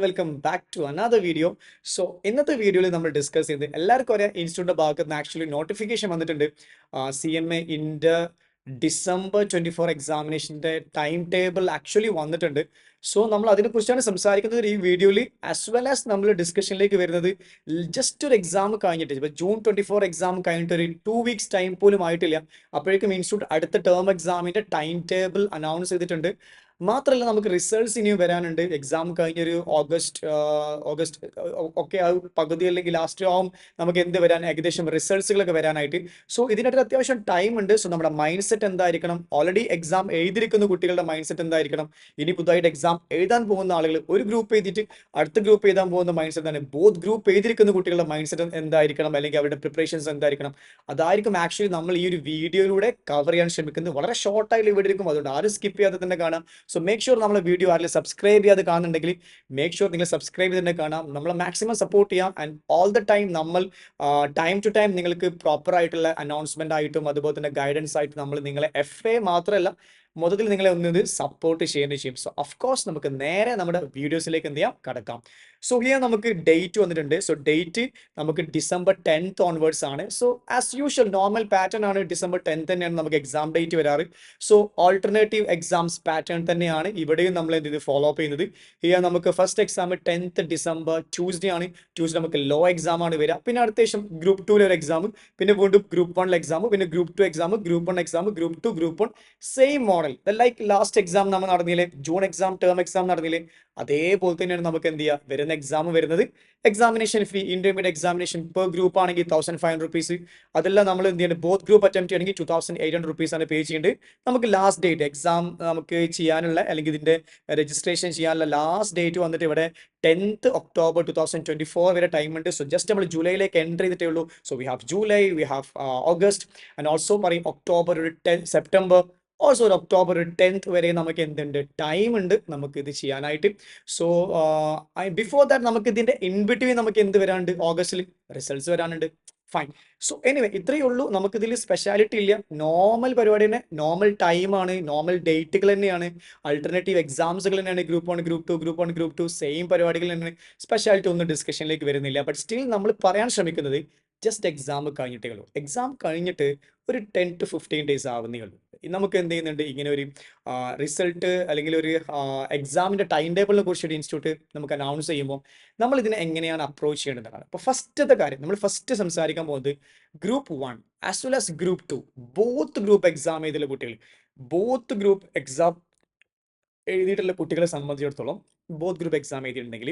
Welcome back to another video. So ഇന്നത്തെ വീഡിയോയിൽ നമ്മൾ ഡിസ്കസ് ചെയ്ത് എല്ലാവർക്കും അറിയാം, ഇൻസ്റ്റിറ്റ്യൂട്ടിന്റെ ഭാഗത്ത് നിന്ന് ആക്ച്വലി നോട്ടിഫിക്കേഷൻ വന്നിട്ടുണ്ട്. CMA ഇന്റർ ഡിസംബർ 24 എക്സാമിനേഷൻ്റെ ടൈം ടേബിൾ ആക്ച്വലി വന്നിട്ടുണ്ട്. സോ നമ്മൾ അതിനെക്കുറിച്ചാണ് സംസാരിക്കുന്നത് ഈ വീഡിയോയിൽ. ആസ് വെൽ ആസ് നമ്മൾ ഡിസ്കഷനിലേക്ക് വരുന്നത് ജസ്റ്റ് ഒരു എക്സാം കഴിഞ്ഞിട്ട്, ഇപ്പോൾ June 24 എക്സാം കഴിഞ്ഞിട്ട് ഒരു 2 വീക്സ് ടൈം പോലും ആയിട്ടില്ല. അപ്പോഴേക്കും ഇൻസ്റ്റിറ്റ്യൂട്ട് അടുത്ത ടേം എക്സാമിൻ്റെ ടൈം ടേബിൾ അനൗൺസ് ചെയ്തിട്ടുണ്ട്. മാത്രമല്ല നമുക്ക് റിസൾട്ട്സ് ഇനിയും വരാനുണ്ട്. എക്സാം കഴിഞ്ഞൊരു ഓഗസ്റ്റ് ഒക്കെ ആ പകുതി അല്ലെങ്കിൽ ലാസ്റ്റ് ആവും നമുക്ക് എന്ത് വരാൻ, ഏകദേശം റിസൾട്ട്സുകളൊക്കെ വരാനായിട്ട്. സോ ഇതിനായിട്ട് അത്യാവശ്യം ടൈം ഉണ്ട്. സോ നമ്മുടെ മൈൻഡ് സെറ്റ് എന്തായിരിക്കണം, ഓൾറെഡി എക്സാം എഴുതിയിരിക്കുന്ന കുട്ടികളുടെ മൈൻഡ് സെറ്റ് എന്തായിരിക്കണം, ഇനി പുതുതായിട്ട് എക്സാം എഴുതാൻ പോകുന്ന ആളുകൾ ഒരു ഗ്രൂപ്പ് എഴുതിയിട്ട് അടുത്ത ഗ്രൂപ്പ് എഴുതാൻ പോകുന്ന മൈൻഡ് സെറ്റ് ആണ്. ബോത്ത് ഗ്രൂപ്പ് എഴുതിയിരിക്കുന്ന കുട്ടികളുടെ മൈൻഡ് സെറ്റ് എന്തായിരിക്കണം, അല്ലെങ്കിൽ അവരുടെ പ്രിപ്പറേഷൻസ് എന്തായിരിക്കണം, അതായിരിക്കും ആക്ച്വലി നമ്മൾ ഈ ഒരു വീഡിയോയിലൂടെ കവർ ചെയ്യാൻ ശ്രമിക്കുന്നത്. വളരെ ഷോർട്ടായിട്ട് വീഡിയോ ഇരിക്കും, അതുകൊണ്ട് ആരും സ്കിപ്പ് ചെയ്യാതെ തന്നെ കാണാം. സോ മേക്ക് ഷുവർ നമ്മളെ വീഡിയോ ആരെങ്കിലും സബ്സ്ക്രൈബ് ചെയ്യാതെ കാണുന്നുണ്ടെങ്കിൽ മേക്ക് ഷുവർ നിങ്ങൾ സബ്സ്ക്രൈബ് ചെയ്ത് തന്നെ കാണാം. നമ്മളെ മാക്സിമം സപ്പോർട്ട് ചെയ്യാം. ആൻഡ് ഓൾ ദ ടൈം നമ്മൾ ടൈം ടു ടൈം നിങ്ങൾക്ക് പ്രോപ്പർ ആയിട്ടുള്ള അനൗൺസ്മെന്റ് ആയിട്ടും അതുപോലെ തന്നെ ഗൈഡൻസ് ആയിട്ടും നമ്മൾ നിങ്ങളെ FA മാത്രമല്ല മൊത്തത്തിൽ നിങ്ങളെ ഒന്നത് സപ്പോർട്ട് ചെയ്യുകയും ചെയ്യും. സോ ഓഫ് കോഴ്സ് നമുക്ക് നേരെ നമ്മുടെ വീഡിയോസിലേക്ക് എന്ത് ചെയ്യാം, കടക്കാം. സോ ഹിയർ നമുക്ക് ഡേറ്റ് വന്നിട്ടുണ്ട്. സോ ഡേറ്റ് നമുക്ക് December 10th ഓൺവേർഡ്സ് ആണ്. So as usual normal pattern ആണ്, December 10th തന്നെയാണ് നമുക്ക് എക്സാം ഡേറ്റ് വരാറ്. സോ ഓൾട്ടർനേറ്റീവ് എക്സാംസ് പാറ്റേൺ തന്നെയാണ് ഇവിടെയും നമ്മൾ എന്ത് ചെയ്ത് ഫോളോ അപ്പ് ചെയ്യുന്നത്. ഹിയർ നമുക്ക് first exam 10th December Tuesday ആണ്. ട്യൂസ്ഡേ നമുക്ക് ലോ എക്സാം ആണ് വരിക. പിന്നെ അടുത്ത ശേഷം ഗ്രൂപ്പ് 2 ഒരു എക്സാം, പിന്നെ വീണ്ടും ഗ്രൂപ്പ് 1 എക്സാം, പിന്നെ group 2 exam, group 1 exam, group 2, group 1, same model like last exam നമ്മൾ നടന്നില്ലേ, ജൂൺ എക്സാം ടേം എക്സാം നടന്നില്ലേ, അതേപോലെ തന്നെയാണ് നമുക്ക് എന്ത് ചെയ്യുക വരുന്ന എക്സാം വരുന്നത്. എക്സാമിനേഷൻ ഫീ ഇന്റർമീഡിയറ്റ് എക്സാമിനേഷൻ പെർ ഗ്രൂപ്പ് ആണെങ്കിൽ 1500 rupees. അതെല്ലാം നമ്മൾ എന്ത് ചെയ്യേണ്ടത്, ബോത്ത് ഗ്രൂപ്പ് അറ്റംപ്റ്റ് ചെയ്യണമെങ്കിൽ 2800 rupees ആണ് പേ ചെയ്യേണ്ടത്. നമുക്ക് ലാസ്റ്റ് ഡേറ്റ് എക്സാം നമുക്ക് ചെയ്യാനുള്ള അല്ലെങ്കിൽ ഇതിന്റെ രജിസ്ട്രേഷൻ ചെയ്യാനുള്ള ലാസ്റ്റ് ഡേറ്റ് വന്നിട്ട് ഇവിടെ 10th October 2024 വരെ ടൈം ഉണ്ട്. സോ ജസ്റ്റ് നമ്മൾ ജൂലൈയിലേക്ക് എൻ്റർ ചെയ്തിട്ടേ ഉള്ളൂ. So we have July, we have August and also പറയും ഒക്ടോബർ, ഒരു 10 സെപ്റ്റംബർ, ഓൾസോ ഒരു ഒക്ടോബർ 10th വരെ നമുക്ക് എന്തുണ്ട്, ടൈം ഉണ്ട് നമുക്ക് ഇത് ചെയ്യാനായിട്ട്. സോ ബിഫോർ ദാറ്റ് നമുക്ക് ഇതിന്റെ ഇൻ ബിറ്റ്വീൻ നമുക്ക് എന്ത് വരാനുണ്ട്, ഓഗസ്റ്റിൽ റിസൾട്ട്സ് വരാനുണ്ട്. ഫൈൻ. സോ എനിവേ ഇത്രയേ ഉള്ളൂ. നമുക്കിതിൽ സ്പെഷ്യാലിറ്റി ഇല്ല, നോർമൽ പരിപാടി തന്നെ, നോർമൽ ടൈമാണ്, നോർമൽ ഡേറ്റുകൾ തന്നെയാണ്, അൾട്ടർനേറ്റീവ് എക്സാംസുകൾ തന്നെയാണ്. Group 1, group 2, group 1, group 2 same പരിപാടികൾ തന്നെയാണ്. സ്പെഷ്യാലിറ്റി ഒന്നും ഡിസ്കഷനിലേക്ക് വരുന്നില്ല. ബട്ട് സ്റ്റിൽ നമ്മൾ പറയാൻ ശ്രമിക്കുന്നത് ജസ്റ്റ് എക്സാം കഴിഞ്ഞിട്ടേ ഉള്ളൂ. എക്സാം കഴിഞ്ഞിട്ട് ഒരു 10 to 15 days ആവുന്നേ ഉള്ളൂ. നമുക്ക് എന്ത് ചെയ്യുന്നുണ്ട്, ഇങ്ങനെ ഒരു റിസൾട്ട് അല്ലെങ്കിൽ ഒരു എക്സാമിൻ്റെ ടൈം ടേബിളിനെ കുറിച്ച് ഇൻസ്റ്റിറ്റ്യൂട്ട് നമുക്ക് അനൗൺസ് ചെയ്യുമ്പോൾ നമ്മൾ ഇതിനെ എങ്ങനെയാണ് അപ്രോച്ച് ചെയ്യേണ്ടതാണ്. അപ്പോൾ ഫസ്റ്റത്തെ കാര്യം നമ്മൾ ഫസ്റ്റ് സംസാരിക്കാൻ പോകുന്നത് group 1 as well as group 2 both group exam ചെയ്തിട്ടുള്ള കുട്ടികൾ, ബോത്ത് ഗ്രൂപ്പ് എക്സാം എഴുതിയിട്ടുള്ള കുട്ടികളെ സംബന്ധിച്ചിടത്തോളം, ബോത്ത് ഗ്രൂപ്പ് എക്സാം എഴുതിയിട്ടുണ്ടെങ്കിൽ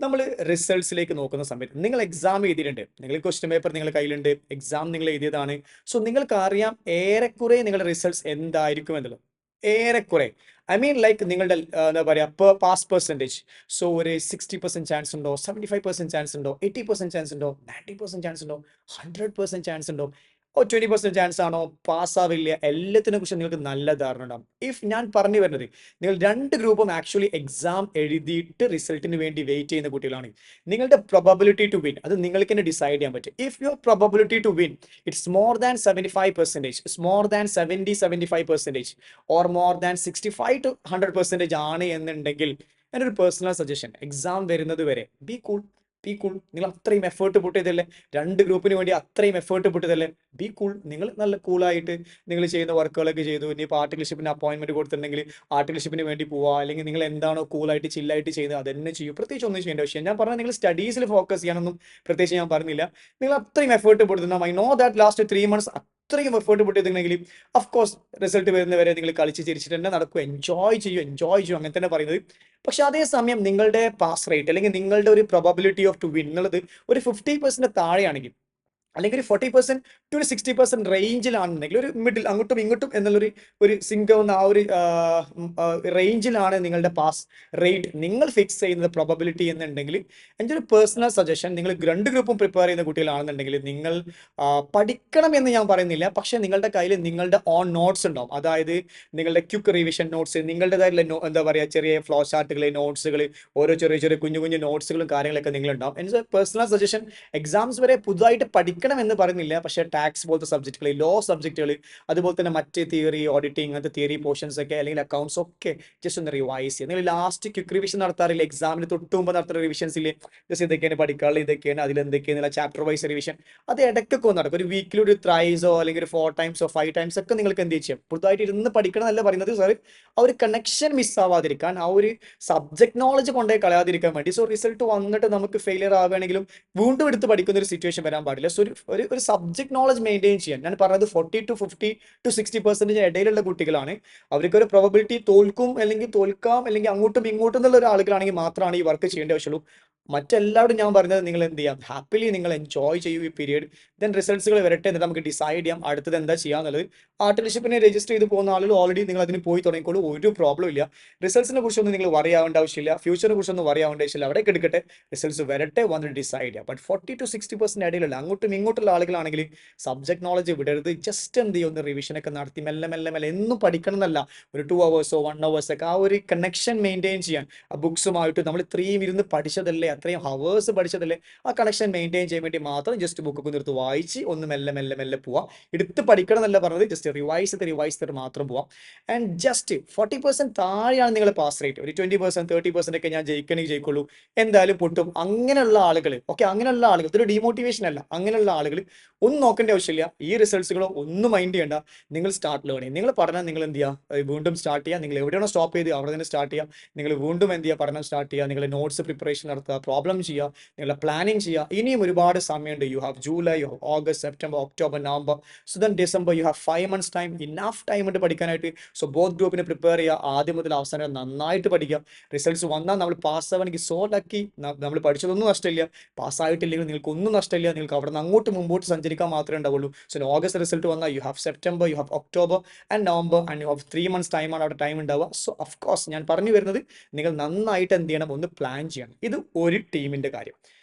നമ്മൾ റിസൾട്ട്സിലേക്ക് നോക്കുന്ന സമയത്ത് നിങ്ങൾ എക്സാം എഴുതിയിട്ടുണ്ട്, നിങ്ങൾ ക്വസ്റ്റ്യൻ പേപ്പർ നിങ്ങളുടെ കയ്യിലുണ്ട്, എക്സാം നിങ്ങൾ എഴുതിയതാണ്. സോ നിങ്ങൾക്ക് അറിയാം ഏറെക്കുറെ നിങ്ങളുടെ റിസൾട്ട്സ് എന്തായിരിക്കും എന്നുള്ളത്. ഏറെക്കുറെ ഐ മീൻ ലൈക്ക് നിങ്ങളുടെ എന്താ പറയുക പാസ് പെർസെൻറ്റേജ്. സോ ഒരു 60% ചാൻസ് ഉണ്ടോ, 75% ചാൻസ് ഉണ്ടോ, 80% ചാൻസ് ഉണ്ടോ, 90% ചാൻസ് ഉണ്ടോ, 100% ചാൻസ് ഉണ്ടോ, 20% ചാൻസ് ആണോ, പാസ്സാവില്ല, എല്ലാത്തിനെ കുറിച്ച് നിങ്ങൾക്ക് നല്ല ധാരണ ഉണ്ടാകും. ഇഫ് ഞാൻ പറഞ്ഞു വരുന്നത് നിങ്ങൾ രണ്ട് ഗ്രൂപ്പും ആക്ച്വലി എക്സാം എഴുതിയിട്ട് റിസൾട്ടിന് വേണ്ടി വെയിറ്റ് ചെയ്യുന്ന കുട്ടികളാണ്. നിങ്ങളുടെ പ്രൊബബിലിറ്റി ടു വിൻ അത് നിങ്ങൾക്ക് തന്നെ ഡിസൈഡ് ചെയ്യാൻ പറ്റും. If your probability to win it's more than 75%, it's more than 70-75%, or more than 65-100% ആണ് എന്നുണ്ടെങ്കിൽ എൻ്റെ ഒരു പേഴ്സണൽ സജഷൻ, എക്സാം വരുന്നത് വരെ ബി കൂൾ. നിങ്ങൾ അത്രയും എഫേർട്ട് പുട്ട് ചെയ്തല്ലേ, രണ്ട് ഗ്രൂപ്പിന് വേണ്ടി അത്രയും എഫേർട്ട് പുട്ട് ചെയ്തല്ലേ, ബി കൂൾ. നിങ്ങൾ നല്ല കൂളായിട്ട് നിങ്ങൾ ചെയ്യുന്ന വർക്കുകളൊക്കെ ചെയ്തു. ഇനിയിപ്പോൾ ആർട്ടിക്കൽഷിപ്പിന് അപ്പോയിൻമെന്റ് കൊടുത്തിട്ടുണ്ടെങ്കിൽ ആർട്ടിക്കൽഷിപ്പിന് വേണ്ടി പോവുക, അല്ലെങ്കിൽ നിങ്ങൾ എന്താണോ കൂളായിട്ട് ചില്ലായിട്ട് ചെയ്യുന്നത് അത് തന്നെ ചെയ്യും. പ്രത്യേകിച്ച് ഒന്നും ചെയ്യേണ്ട വിഷയം ഞാൻ പറഞ്ഞാൽ നിങ്ങൾ സ്റ്റഡീസിൽ ഫോക്കസ് ചെയ്യാനൊന്നും പ്രത്യേകിച്ച് ഞാൻ പറഞ്ഞില്ല. നിങ്ങൾ അത്രയും എഫേർട്ട് കൊടുത്തിട്ടുണ്ടാകും. I know that last 3 months അത്രയും എഫേർട്ട് പൊട്ടിയിട്ടുണ്ടെങ്കിൽ അഫ്കോഴ്സ് റിസൾട്ട് വരുന്നവരെ നിങ്ങൾ കളിച്ച് ചിരിച്ചിട്ട് തന്നെ നടക്കും, എൻജോയ് ചെയ്യും, അങ്ങനെ തന്നെ പറയുന്നത്. പക്ഷെ അതേസമയം നിങ്ങളുടെ പാസ് റേറ്റ് അല്ലെങ്കിൽ നിങ്ങളുടെ ഒരു പ്രോബബിലിറ്റി ഓഫ് ടു വിൻ എന്നുള്ളത് ഒരു 50% താഴെയാണെങ്കിൽ അല്ലെങ്കിൽ ഒരു 40% ടു ഒരു 60% റേഞ്ചിലാണെന്നുണ്ടെങ്കിൽ ഒരു മിഡിൽ അങ്ങോട്ടും ഇങ്ങോട്ടും ഒരു സിങ്കാവുന്ന ആ ഒരു റേഞ്ചിലാണ് നിങ്ങളുടെ പാസ് റേറ്റ് നിങ്ങൾ ഫിക്സ് ചെയ്യുന്നത് പ്രോബബിലിറ്റി എന്നുണ്ടെങ്കിൽ എൻ്റെ ഒരു പേഴ്സണൽ സജഷൻ, നിങ്ങൾ രണ്ട് ഗ്രൂപ്പും പ്രിപ്പയർ ചെയ്യുന്ന കുട്ടികളാണെന്നുണ്ടെങ്കിൽ നിങ്ങൾ പഠിക്കണം എന്ന് ഞാൻ പറയുന്നില്ല, പക്ഷേ നിങ്ങളുടെ കയ്യിൽ നിങ്ങളുടെ ഓൺ നോട്ട്സ് ഉണ്ടാവും. അതായത് നിങ്ങളുടെ ക്വിക്ക് റിവിഷൻ നോട്ട്സ്, നിങ്ങളുടേതായിട്ടുള്ള എന്താ പറയുക, ചെറിയ ഫ്ലോ ചാർട്ടുകൾ, നോട്ട്സുകൾ, ഓരോ ചെറിയ ചെറിയ കുഞ്ഞു കുഞ്ഞു നോട്ട്സുകളും കാര്യങ്ങളൊക്കെ നിങ്ങളുണ്ടാവും. എൻ്റെ പേഴ്സണൽ സജഷൻ, എക്സാംസ് വരെ പുതുതായിട്ട് പഠിക്കണം എന്ന് പറയുന്നില്ല, പക്ഷേ ടാക്സ് പോലത്തെ സബ്ജക്റ്റുകൾ, ലോ സബ്ജക്റ്റുകൾ, അതുപോലെ തന്നെ മറ്റ് തിയറി, ഓഡിറ്റിംഗ്, അങ്ങനത്തെ തിയറി പോർഷൻസ് ഒക്കെ അല്ലെങ്കിൽ അക്കൗണ്ട്സ് ഒക്കെ ജസ്റ്റ് ഒന്ന് റിവൈസ് ചെയ്യുക. നിങ്ങൾ ലാസ്റ്റ് ക്വിക്ക് റിവിഷൻ നടത്താറില്ല, എക്സാമിന് തൊട്ട് മുമ്പ് നടത്തുന്ന റിവിഷൻസ് ഇല്ലേ, ജസ്റ്റ് ഇതൊക്കെയാണ് പഠിക്കാറുള്ളത്, ഇതൊക്കെയാണ് അതിലെന്തൊക്കെയാണ് ചാപ്റ്റർ വൈസ് റിവിഷൻ, അത് ഇടയ്ക്കൊക്കെ ഒന്ന് നടക്കും. ഒരു വീക്കിൽ ഒരു ത്രൈസോ അല്ലെങ്കിൽ ഒരു 4 ടൈംസോ 5 ടൈംസ് ഒക്കെ നിങ്ങൾക്ക് എന്ത് ചെയ്യാം, പുതുതായിട്ട് ഇരുന്ന് പഠിക്കണം എന്നല്ല പറയുന്നത് സാർ, ആ ഒരു കണക്ഷൻ മിസ്സാവാതിരിക്കാൻ, ആ ഒരു സബ്ജക്ട് നോളജ് കൊണ്ടേ കളയാതിരിക്കാൻ വേണ്ടി. സോ റിസൾട്ട് വന്നിട്ട് നമുക്ക് ഫെയിലിയർ ആവുകയാണെങ്കിലും വീണ്ടും എടുത്ത് പഠിക്കുന്ന ഒരു സിറ്റുവേഷൻ വരാൻ പാടില്ല. സോ ഒരു സബ്ജക്ട് നോളജ് മെയിൻറ്റെയിൻ ചെയ്യാൻ, ഞാൻ പറഞ്ഞത് 40 to 50 to 60% ഇടയിലുള്ള കുട്ടികളാണ്. അവർക്ക് ഒരു പ്രോബബിലിറ്റി തോൽക്കും അല്ലെങ്കിൽ തോൽക്കാം അല്ലെങ്കിൽ അങ്ങോട്ടും ഇങ്ങോട്ടും എന്നുള്ള ഒരു ആളുകളാണെങ്കിൽ മാത്രമാണ് ഈ വർക്ക് ചെയ്യേണ്ട ആവശ്യമുള്ളൂ. മറ്റെല്ലാവരും ഞാൻ പറഞ്ഞത് നിങ്ങൾ എന്ത് ചെയ്യാം, ഹാപ്പിലി നിങ്ങൾ എൻജോയ് ചെയ്യൂ ഈ പീരീഡ്. ദെൻ റിസൾട്ട്സുകൾ വരട്ടെ, എന്നിട്ട് നമുക്ക് ഡിസൈഡ് ചെയ്യാം അടുത്തത് എന്താ ചെയ്യാന്നുള്ളത്. ആർട്ടിഫിഷ്യപ്പിനെ രജിസ്റ്റർ ചെയ്ത് പോകുന്ന ആളുകൾ ഓൾറെഡി നിങ്ങൾ അതിന് പോയി തുടങ്ങിക്കോളൂ, ഒരു പ്രോബ്ലം ഇല്ല. റിസൾട്ട്സിനെ കുറിച്ചൊന്നും നിങ്ങൾ വറി ആവേണ്ട ആവശ്യമില്ല, ഫ്യൂച്ചറിനെ കുറിച്ചൊന്നും വറി ആവേണ്ട ആവശ്യമില്ല. അവിടെ എടുക്കട്ടെ, റിസൾട്ട്സ് വരട്ടെ, വന്നിട്ട് ഡിസൈഡ് ചെയ്യാം. ബട്ട് 40 to 60% ഇടയിലുള്ള അങ്ങോട്ടും ഇങ്ങോട്ടുള്ള ആളുകളാണെങ്കിൽ സബ്ജക്ട് നോളജ് വിടരുത്. ജസ്റ്റ് എന്ത് ചെയ്യും, ഒന്ന് റിവിഷനൊക്കെ നടത്തി മെല്ലെ മെല്ലെ മെല്ലെ, എന്നും പഠിക്കണം എന്നല്ല, ഒരു 2 hours 1 hours ഒക്കെ ആ ഒരു കണക്ഷൻ മെയിൻറ്റെയിൻ ചെയ്യാൻ, ആ ബുക്സുമായിട്ട് നമ്മൾ ഇത്രയും ഇരുന്ന് പഠിച്ചതല്ലേ, അത്രയും ഹവേഴ്സ് പഠിച്ചതല്ലേ, ആ കണക്ഷൻ മെയിൻറ്റെയിൻ ചെയ്യാൻ വേണ്ടി മാത്രം ജസ്റ്റ് ബുക്കൊക്കെ നിർത്ത് വായിച്ച് ഒന്ന് മെല്ലെ മെല്ലെ മെല്ലെ പോവാം. എടുത്ത് പഠിക്കണം എന്നല്ല പറഞ്ഞത്, ജസ്റ്റ് റിവൈസ് ചെയ്ത് മാത്രം പോവാം. ആൻഡ് ജസ്റ്റ് 40% താഴെയാണ് നിങ്ങളുടെ പാസ് റേറ്റ്, ഒരു 20% 30% ഒക്കെ ഞാൻ ജയിക്കണമെങ്കിൽ ജയിക്കുള്ളൂ, എന്തായാലും പൊട്ടും, അങ്ങനെയുള്ള ആളുകൾ, ഓക്കെ, അങ്ങനെയുള്ള ആളുകൾ, ഇതൊരു ഡിമോട്ടിവേഷൻ അല്ല, അങ്ങനെയുള്ള ആളുകൾ ഒന്നും നോക്കേണ്ട ആവശ്യമില്ല. ഈ റിസൾട്ട്സുകളോ ഒന്നും മൈൻഡ് ചെയ്യേണ്ട, നിങ്ങൾ സ്റ്റാർട്ട് ലേണിംഗ്, നിങ്ങൾ പഠനം നിങ്ങൾ എന്ത് ചെയ്യുക, വീണ്ടും സ്റ്റാർട്ട് ചെയ്യുക. നിങ്ങൾ എവിടെയാണോ സ്റ്റോപ്പ് ചെയ്ത് അവിടെ തന്നെ സ്റ്റാർട്ട് ചെയ്യുക. നിങ്ങൾ വീണ്ടും എന്ത് ചെയ്യുക, പഠനം സ്റ്റാർട്ട് ചെയ്യുക. നിങ്ങൾ നോട്ട്സ് പ്രിപ്പറേഷൻ നടത്തുക, പ്രോബ്ലം ചെയ്യുക, നിങ്ങളുടെ പ്ലാനിങ് ചെയ്യുക. ഇനിയും ഒരുപാട് സമയമുണ്ട്. You have July, you have August, September, October, November, so then December, you have 5 months time, enough time ഉണ്ട് പഠിക്കാനായിട്ട്. സോ ബോത്ത് ഗ്രൂപ്പിനെ പ്രിപ്പയർ ചെയ്യുക, ആദ്യം മുതൽ അവസാനം വരെ നന്നായിട്ട് പഠിക്കുക. റിസൾട്ട്സ് വന്നാൽ നമ്മൾ പാസ്സാവണമെങ്കിൽ സോ ലക്കി, നമ്മൾ പഠിച്ചതൊന്നും നഷ്ടമില്ല. പാസ്സായിട്ടില്ലെങ്കിൽ നിങ്ങൾക്ക് ഒന്നും നഷ്ടമില്ല, നിങ്ങൾക്ക് അവിടെ നിന്ന് അങ്ങോട്ട് മുമ്പോട്ട് സഞ്ചരിക്കാൻ മാത്രമേ ഉണ്ടാവുള്ളൂ. സോ ഓഗസ്റ്റ് റിസൾട്ട് വന്നാൽ you have September, you have October and November, and you have 3 months ടൈമാണ് അവിടെ ടൈം ഉണ്ടാവുക. സോ ഓഫ് കോഴ്സ് ഞാൻ പറഞ്ഞു വരുന്നത്, നിങ്ങൾ നന്നായിട്ട് എന്ത് ചെയ്യണം, ഒന്ന് പ്ലാൻ ചെയ്യണം. ഇത് ഒരു ടീമിന്റെ കാര്യം.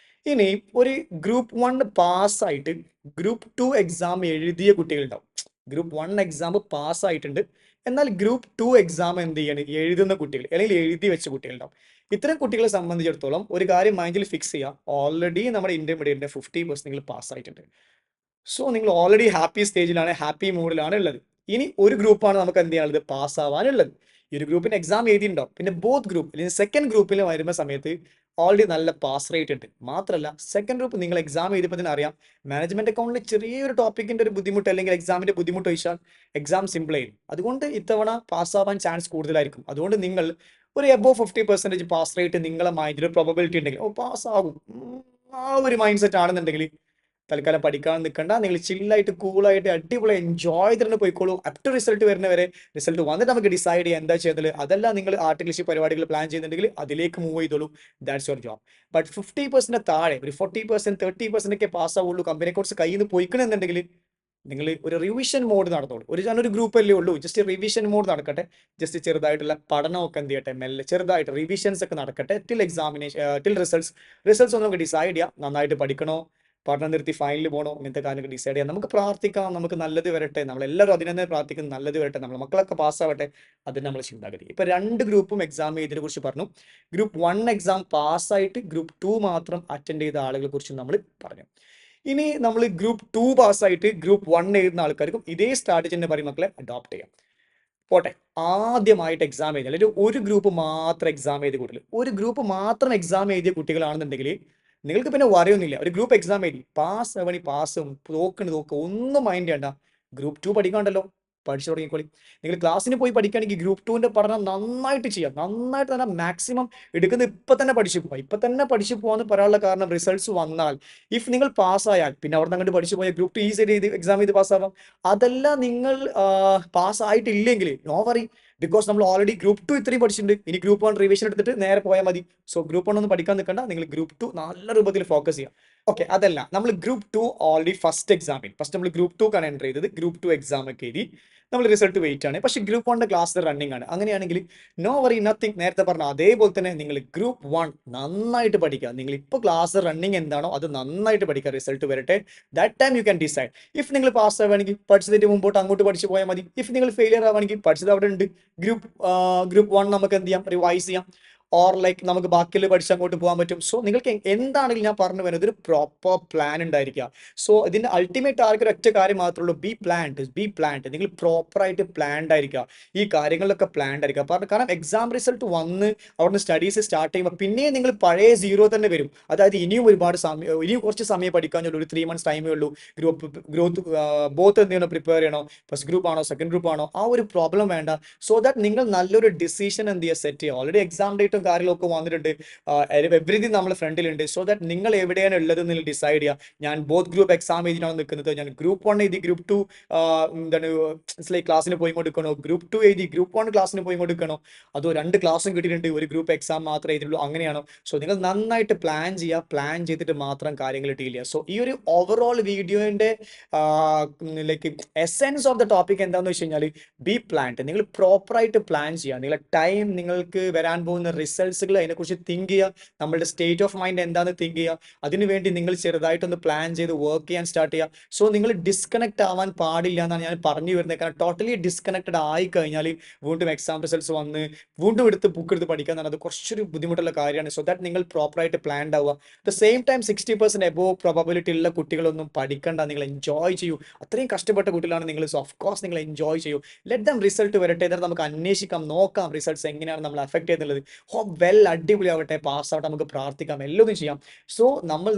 ഇനി ഒരു ഗ്രൂപ്പ് 1 പാസ്സായിട്ട് ഗ്രൂപ്പ് 2 എക്സാം എഴുതിയ കുട്ടികളുണ്ടാവും. ഗ്രൂപ്പ് 1 എക്സാം പാസ്സായിട്ടുണ്ട്, എന്നാൽ ഗ്രൂപ്പ് 2 എക്സാം എന്ത് ചെയ്യാണ്, എഴുതുന്ന കുട്ടികൾ അല്ലെങ്കിൽ എഴുതി വെച്ച കുട്ടികളുണ്ടാവും. ഇത്തരം കുട്ടികളെ സംബന്ധിച്ചിടത്തോളം ഒരു കാര്യം മൈൻഡിൽ ഫിക്സ് ചെയ്യുക, ഓൾറെഡി നമ്മുടെ ഇന്റർമീഡിയറ്റിന്റെ 50% നിങ്ങൾ പാസ്സായിട്ടുണ്ട്. സോ നിങ്ങൾ ഓൾറെഡി ഹാപ്പി സ്റ്റേജിലാണ്, ഹാപ്പി മൂഡിലാണ് ഉള്ളത്. ഇനി ഒരു ഗ്രൂപ്പാണ് നമുക്ക് എന്ത് ചെയ്യാനുള്ളത്, പാസ്സാവാനുള്ളത്. ഈ ഒരു ഗ്രൂപ്പിന് എക്സാം എഴുതിയിട്ടുണ്ടാവും. പിന്നെ ബോത്ത് ഗ്രൂപ്പ് അല്ലെങ്കിൽ സെക്കൻഡ് ഗ്രൂപ്പിൽ വരുന്ന സമയത്ത് ഓൾറെഡി നല്ല പാസ് റേറ്റ് ഉണ്ട്. മാത്രമല്ല സെക്കൻഡ് ഗ്രൂപ്പ് നിങ്ങൾ എക്സാം എഴുതിയപ്പോൾ തന്നെ അറിയാം, മാനേജ്മെന്റ് അക്കൗണ്ടിൽ ചെറിയൊരു ടോപ്പിക്കിന്റെ ഒരു ബുദ്ധിമുട്ട് അല്ലെങ്കിൽ എക്സാമിന്റെ ബുദ്ധിമുട്ട് ചോദിച്ചാൽ എക്സാം സിമ്പിൾ ആയിരിക്കും. അതുകൊണ്ട് ഇത്തവണ പാസ്സാവാൻ ചാൻസ് കൂടുതലായിരിക്കും. അതുകൊണ്ട് നിങ്ങൾ ഒരു എബോവ് 50% പാസ് റേറ്റ് നിങ്ങളെ മൈൻഡിൽ പ്രോബബിലിറ്റി ഉണ്ടെങ്കിൽ, ഓ പാസ്സാകും, ആ ഒരു മൈൻഡ് സെറ്റ് ആണെന്നുണ്ടെങ്കിൽ തൽക്കാലം പഠിക്കാൻ നിൽക്കണ്ട. നിങ്ങൾ ചില്ലായിട്ട് കൂളായിട്ട് അടിപൊളി എൻജോയ് ചെയ്തിട്ട് പോയിക്കോളൂ. അപ് ടു റിസൾട്ട് വരുന്നവരെ, റിസൾട്ട് വന്നിട്ട് നമുക്ക് ഡിസൈഡ് ചെയ്യാം എന്താ ചെയ്തത്. അതല്ല നിങ്ങൾ ആർട്ടിഫിഷ്യൽ പരിപാടികൾ പ്ലാൻ ചെയ്യുന്നുണ്ടെങ്കിൽ അതിലേക്ക് മൂവ് ചെയ്തോളൂ. That's your job. ബട്ട് 50% താഴെ ഒരു 40% 30% ഒക്കെ പാസ്സാവുള്ളൂ, കമ്പനി കോഴ്സ് കയ്യിൽ നിന്ന് പോയിക്കണമെന്നുണ്ടെങ്കിൽ നിങ്ങൾ ഒരു റിവിഷൻ മോഡ് നടന്നോളൂ. ഞാനൊരു ഗ്രൂപ്പ് അല്ലേ ഉള്ളൂ, ജസ്റ്റ് റിവിഷൻ മോഡ് നടക്കട്ടെ. ജസ്റ്റ് ചെറുതായിട്ടുള്ള പഠനമൊക്കെ എന്ത് ചെയ്യട്ടെ, മെല്ലെ ചെറുതായിട്ട് റിവിഷൻസ് ഒക്കെ നടക്കട്ടെ ടിൽ എക്സാമിനേഷൻ, ടിൽ റിസൾട്ട്സ് ഒന്ന് നമുക്ക് ഡിസൈഡ് ചെയ്യാം. നന്നായിട്ട് പഠിക്കണോ, പഠനം നിർത്തി ഫൈനലിൽ പോകണോ, ഇങ്ങനത്തെ കാര്യങ്ങൾ ഡിസൈഡ് ചെയ്യാം. നമുക്ക് പ്രാർത്ഥിക്കാം, നമുക്ക് നല്ലത് വരട്ടെ. നമ്മളെല്ലാവരും അതിനെ തന്നെ പ്രാർത്ഥിക്കുന്നത്, നല്ലത് വരട്ടെ, നമ്മുടെ മക്കളൊക്കെ പാസ്സാവട്ടെ. അതിന് നമ്മൾ ചിന്താഗതി. ഇപ്പൊ രണ്ട് ഗ്രൂപ്പും എക്സാം ചെയ്തതിനെ കുറിച്ച് പറഞ്ഞു. ഗ്രൂപ്പ് 1 എക്സാം പാസ്സായിട്ട് ഗ്രൂപ്പ് 2 മാത്രം അറ്റൻഡ് ചെയ്ത ആളുകളെ കുറിച്ച് നമ്മൾ പറഞ്ഞു. ഇനി നമ്മൾ ഗ്രൂപ്പ് 2 പാസ്സായിട്ട് ഗ്രൂപ്പ് 1 എഴുതുന്ന ആൾക്കാർക്കും ഇതേ സ്ട്രാറ്റജി തന്നെ പറയും മക്കളെ, അഡോപ്റ്റ് ചെയ്യാം. പോട്ടെ, ആദ്യമായിട്ട് എക്സാം എഴുതിയ അല്ലെങ്കിൽ ഒരു ഗ്രൂപ്പ് മാത്രം എക്സാം എഴുതിയ കുട്ടികൾ, ഒരു ഗ്രൂപ്പ് മാത്രം എക്സാം എഴുതിയ കുട്ടികളാണെന്നുണ്ടെങ്കിൽ നിങ്ങൾക്ക് പിന്നെ വരയൊന്നുമില്ല. ഒരു ഗ്രൂപ്പ് എക്സാം എഴുതി പാസ് ആവണി പാസ്സും, തോക്ക് ഒന്നും മൈൻഡ് ചെയ്യണ്ട. ഗ്രൂപ്പ് 2 പഠിക്കാണ്ടല്ലോ, പഠിച്ചു തുടങ്ങിക്കോളി. നിങ്ങൾ ക്ലാസ്സിന് പോയി പഠിക്കുകയാണെങ്കിൽ ഗ്രൂപ്പ് 2ന്റെ പഠനം നന്നായിട്ട് ചെയ്യാം. നന്നായിട്ട് തന്നെ മാക്സിമം എടുക്കുന്നത് ഇപ്പൊ തന്നെ പഠിച്ചു പോവാം. ഇപ്പൊ തന്നെ പഠിച്ചു പോകാന്ന് പറയാനുള്ള കാരണം, റിസൾട്ട്സ് വന്നാൽ ഇഫ് നിങ്ങൾ പാസ്സായാൽ പിന്നെ അവിടെ നിന്ന് അങ്ങോട്ട് പഠിച്ചു പോയാൽ ഗ്രൂപ്പ് 2 ഈസി ചെയ്ത് എക്സാം ചെയ്ത് പാസ്സാവാം. അതല്ല നിങ്ങൾ പാസ്സായിട്ടില്ലെങ്കിൽ നോ വറി, ബിക്കോസ് നമ്മൾ ഓൾറെഡി ഗ്രൂപ്പ് 2 ഇത്രയും പഠിച്ചിട്ടുണ്ട്. ഇനി ഗ്രൂപ്പ് 1 റിവിഷൻ എടുത്തിട്ട് നേരെ പോയാൽ മതി. സോ ഗ്രൂപ്പ് 1 ഒന്നും പഠിക്കാൻ നിൽക്കണ്ട, നിങ്ങൾ ഗ്രൂപ്പ് 2 നല്ല രൂപത്തിൽ ഫോക്കസ് ചെയ്യാം. ഓക്കെ, അതല്ല നമ്മൾ ഗ്രൂപ്പ് 2 ഓൾറെഡി ഫസ്റ്റ് നമ്മൾ ഗ്രൂപ്പ് 2 ക്കാണ് എൻ്റർ ചെയ്തത്. ഗ്രൂപ്പ് 2 എക്സാം ഒക്കെ എഴുതി നമ്മൾ റിസൾട്ട് വെയിറ്റ് ആണ്. പക്ഷേ ഗ്രൂപ്പ് 1 ക്ലാസ് റണ്ണിംഗ് ആണ്. അങ്ങനെയാണെങ്കിൽ നോ വറി നത്തിങ്, നേരത്തെ പറഞ്ഞ അതേപോലെ തന്നെ നിങ്ങൾ ഗ്രൂപ്പ് 1 നന്നായിട്ട് പഠിക്കുക. നിങ്ങൾ ഇപ്പോൾ ക്ലാസ് റണ്ണിംഗ് എന്താണോ അത് നന്നായിട്ട് പഠിക്കുക. റിസൾട്ട് വരട്ടെ, that time you can decide. If നിങ്ങൾ പാസ് ആവുകയാണെങ്കിൽ പഠിച്ചതിന്റെ മുമ്പോട്ട് അങ്ങോട്ട് പഠിച്ചു പോയാൽ മതി. ഇഫ് നിങ്ങൾ ഫെയിലിയർ ആവുകയാണെങ്കിൽ പഠിച്ചത് അവിടെ ഉണ്ട്. ഗ്രൂപ്പ് ഗ്രൂപ്പ് 1 നമുക്ക് എന്ത് ചെയ്യാം, റിവൈസ് ചെയ്യാം. ഓർ ലൈക്ക് നമുക്ക് ബാക്കിയിൽ പഠിച്ച് അങ്ങോട്ട് പോകാൻ പറ്റും. സോ നിങ്ങൾക്ക് എന്താണെങ്കിലും ഞാൻ പറഞ്ഞു വരുന്നത് ഒരു പ്രോപ്പർ പ്ലാൻ ഉണ്ടായിരിക്കുക. സോ ഇതിന്റെ അൾട്ടിമേറ്റ് ടാർഗറ്റ് ഒറ്റ കാര്യം മാത്രമേ ഉള്ളൂ, ബി പ്ലാൻഡ്. നിങ്ങൾ പ്രോപ്പറായിട്ട് പ്ലാൻഡ് ആയിരിക്കുക. ഈ കാര്യങ്ങളിലൊക്കെ പ്ലാൻഡ് ആയിരിക്കുക. കാരണം എക്സാം റിസൾട്ട് വന്ന് അവിടുന്ന് സ്റ്റഡീസ് സ്റ്റാർട്ട് ചെയ്യുമ്പോൾ പിന്നെയും നിങ്ങൾ പഴയ സീറോ തന്നെ വരും. അതായത് ഇനിയും ഒരുപാട് സമയം, ഇനിയും കുറച്ച് സമയം പഠിക്കാനുള്ളൂ. ഒരു 3 months ടൈമേ ഉള്ളൂ. ഗ്രോത്ത് ബോത്ത് എന്ത് ചെയ്യണോ, പ്രിപ്പയർ ചെയ്യണോ, ഫസ്റ്റ് ഗ്രൂപ്പ് ആണോ സെക്കൻഡ് ഗ്രൂപ്പ് ആണോ, ആ ഒരു പ്രോബ്ലം വേണ്ട. സോ ദാറ്റ് നിങ്ങൾ നല്ലൊരു ഡിസിഷൻ എന്ത് ചെയ്യുക, സെറ്റ് ചെയ്യുക. ഓൾറെഡി എക്സാം ഡേറ്റും കാര്യങ്ങളൊക്കെ വന്നിട്ടുണ്ട്. എവറിഥിങ് നമ്മുടെ ഫ്രണ്ടിലുണ്ട്. സോ ദാറ്റ് നിങ്ങൾ എവിടെയാണ് ഉള്ളത് നിങ്ങൾ ഡിസൈഡ് ചെയ്യുക. ഞാൻ ബോത്ത് ഗ്രൂപ്പ് എക്സാം എഴുതിയാണ് നിൽക്കുന്നത്, ഞാൻ ഗ്രൂപ്പ് 1 എഴുതി ഗ്രൂപ്പ് 2 എന്താണ് ലൈക്ക് ക്ലാസ്സിന് പോയി കൊടുക്കണോ, ഗ്രൂപ്പ് 2 എഴുതി ഗ്രൂപ്പ് 1 ക്ലാസ്സിന് പോയി കൊടുക്കണോ, അതോ 2 ക്ലാസ്സും കിട്ടിയിട്ടുണ്ട് ഒരു ഗ്രൂപ്പ് എക്സാം മാത്രമേ എഴുതിയുള്ളൂ, അങ്ങനെയാണോ? സോ നിങ്ങൾ നന്നായിട്ട് പ്ലാൻ ചെയ്യുക. പ്ലാൻ ചെയ്തിട്ട് മാത്രം കാര്യങ്ങൾ ഡീൽ ചെയ്യുക. സോ ഈ ഒരു ഓവറോൾ വീഡിയോന്റെ like essence of the topic എന്താണെന്ന് വെച്ച് കഴിഞ്ഞാൽ ബി പ്ലാൻഡ്. നിങ്ങൾ പ്രോപ്പറായിട്ട് പ്ലാൻ ചെയ്യുക. നിങ്ങളുടെ ടൈം, നിങ്ങൾക്ക് വരാൻ പോകുന്ന റിസൾട്ട്സുകൾ, അതിനെക്കുറിച്ച് തിങ്ക് ചെയ്യുക. നമ്മളുടെ സ്റ്റേറ്റ് ഓഫ് മൈൻഡ് എന്താണെന്ന് തിങ്ക് ചെയ്യുക. അതിനുവേണ്ടി നിങ്ങൾ ചെറുതായിട്ടൊന്ന് പ്ലാൻ ചെയ്ത് വർക്ക് ചെയ്യാൻ സ്റ്റാർട്ട് ചെയ്യുക. സോ നിങ്ങൾ ഡിസ്കണക്ട് ആവാൻ പാടില്ല എന്നാണ് ഞാൻ പറഞ്ഞു വരുന്നത്. കാരണം ടോട്ടലി ഡിസ്കണക്റ്റഡ് ആയി കഴിഞ്ഞാൽ വീണ്ടും എക്സാം റിസൾട്ട്സ് വന്ന് വീണ്ടും ബുക്ക് എടുത്ത് പഠിക്കുക എന്നാണ്, അത് കുറച്ചൊരു ബുദ്ധിമുട്ടുള്ള കാര്യമാണ്. സോ ദാറ്റ് നിങ്ങൾ പ്രോപ്പറായിട്ട് പ്ലാൻഡ് ആവുക. The same time 60% above probability ഉള്ള കുട്ടികളൊന്നും പഠിക്കണ്ട, നിങ്ങൾ എൻജോയ് ചെയ്യൂ. അത്രയും കഷ്ടപ്പെട്ട കുട്ടികളാണ് നിങ്ങൾ. സോ ഓഫ് കോഴ്സ് നിങ്ങൾ എൻജോയ് ചെയ്യൂ. ലെറ്റ് ദം റിസൾട്ട് വരട്ടെ, എന്നിട്ട് നമുക്ക് അന്വേഷിക്കാം, നോക്കാം റിസൾട്ട്സ് എങ്ങനെയാണ് നമ്മൾ അഫക്ട് ചെയ്യുന്നുള്ളത്. അടിപൊളി ആവട്ടെ, പാസ് ആവട്ടെ, നമുക്ക് പ്രാർത്ഥിക്കാം, എല്ലാം ചെയ്യാം. സോ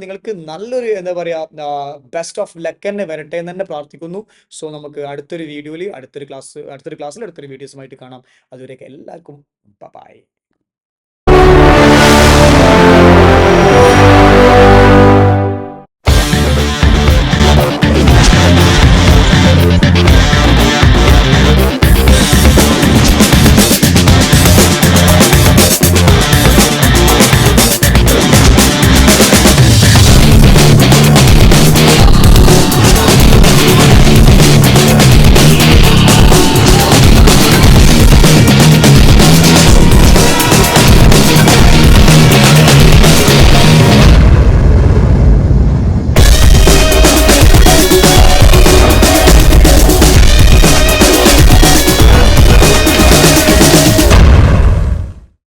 നിങ്ങൾക്ക് നല്ലൊരു എന്താ പറയുക, ബെസ്റ്റ് ഓഫ് ലക്ക് തന്നെ വരട്ടെ എന്ന് തന്നെ പ്രാർത്ഥിക്കുന്നു. സോ നമുക്ക് അടുത്തൊരു വീഡിയോയിൽ അടുത്തൊരു ക്ലാസ്സിൽ അടുത്തൊരു വീഡിയോസുമായിട്ട് കാണാം. അതുവരെയൊക്കെ എല്ലാവർക്കും ബൈ.